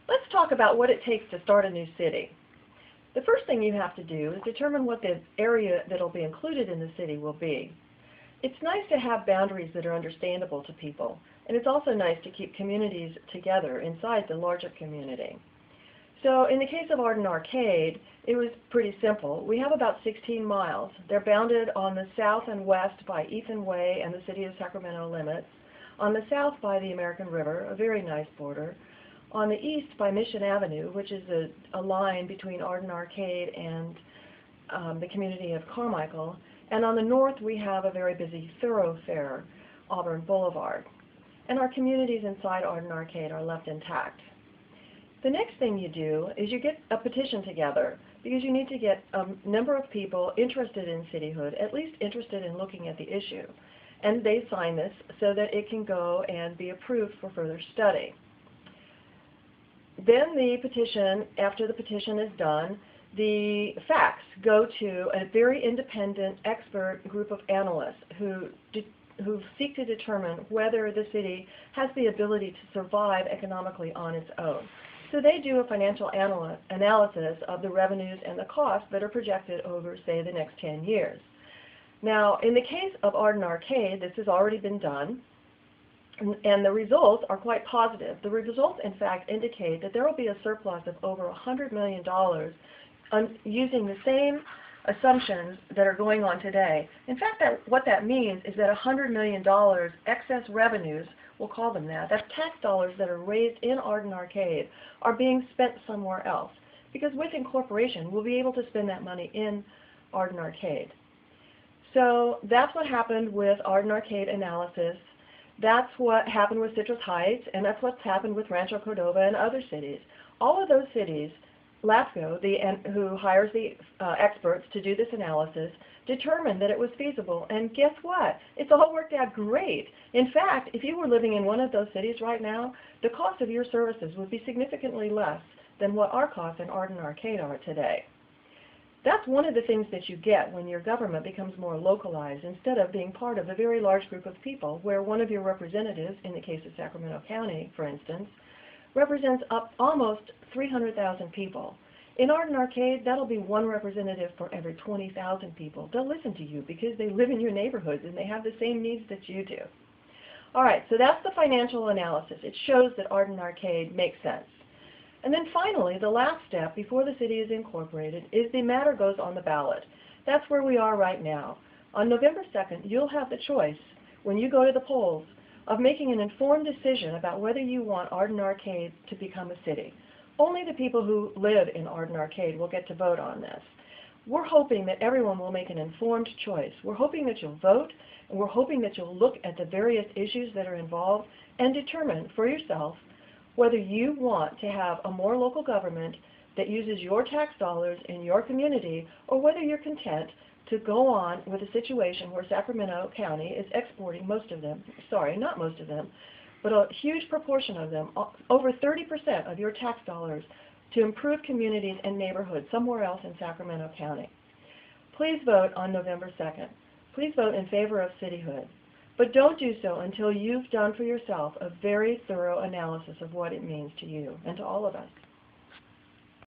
Let's talk about what it takes to start a new city. The first thing you have to do is determine what the area that will be included in the city will be. It's nice to have boundaries that are understandable to people, and it's also nice to keep communities together inside the larger community. So in the case of Arden Arcade, it was pretty simple. We have about 16 miles. They're bounded on the south and west by Ethan Way and the City of Sacramento limits, on the south by the American River, a very nice border, on the east by Mission Avenue, which is a line between Arden Arcade and the community of Carmichael, and on the north we have a very busy thoroughfare, Auburn Boulevard. And our communities inside Arden Arcade are left intact. The next thing you do is you get a petition together, because you need to get a number of people interested in cityhood, at least interested in looking at the issue. And they sign this so that it can go and be approved for further study. Then the petition, after the petition is done, the facts go to a very independent expert group of analysts who seek to determine whether the city has the ability to survive economically on its own. So they do a financial analysis of the revenues and the costs that are projected over, say, the next 10 years. Now, in the case of Arden Arcade, this has already been done, and the results are quite positive. The results, in fact, indicate that there will be a surplus of over $100 million using the same assumptions that are going on today. In fact, what that means is that $100 million excess revenues, we'll call them that, that's tax dollars that are raised in Arden Arcade, are being spent somewhere else. Because with incorporation, we'll be able to spend that money in Arden Arcade. So that's what happened with Arden Arcade analysis. That's what happened with Citrus Heights, and that's what's happened with Rancho Cordova and other cities. All of those cities, LAFCO, who hires the experts to do this analysis, determined that it was feasible. And guess what? It's all worked out great. In fact, if you were living in one of those cities right now, the cost of your services would be significantly less than what our costs in Arden Arcade are today. That's one of the things that you get when your government becomes more localized instead of being part of a very large group of people where one of your representatives, in the case of Sacramento County, for instance, represents up almost 300,000 people. In Arden Arcade, that'll be one representative for every 20,000 people. They'll listen to you because they live in your neighborhoods and they have the same needs that you do. All right, so that's the financial analysis. It shows that Arden Arcade makes sense. And then finally, the last step before the city is incorporated is the matter goes on the ballot. That's where we are right now. On November 2nd, you'll have the choice, when you go to the polls, of making an informed decision about whether you want Arden Arcade to become a city. Only the people who live in Arden Arcade will get to vote on this. We're hoping that everyone will make an informed choice. We're hoping that you'll vote, and we're hoping that you'll look at the various issues that are involved and determine for yourself whether you want to have a more local government that uses your tax dollars in your community, or whether you're content to go on with a situation where Sacramento County is exporting most of them, sorry, not most of them, but a huge proportion of them, over 30% of your tax dollars, to improve communities and neighborhoods somewhere else in Sacramento County. Please vote on November 2nd. Please vote in favor of cityhood. But don't do so until you've done for yourself a very thorough analysis of what it means to you and to all of us.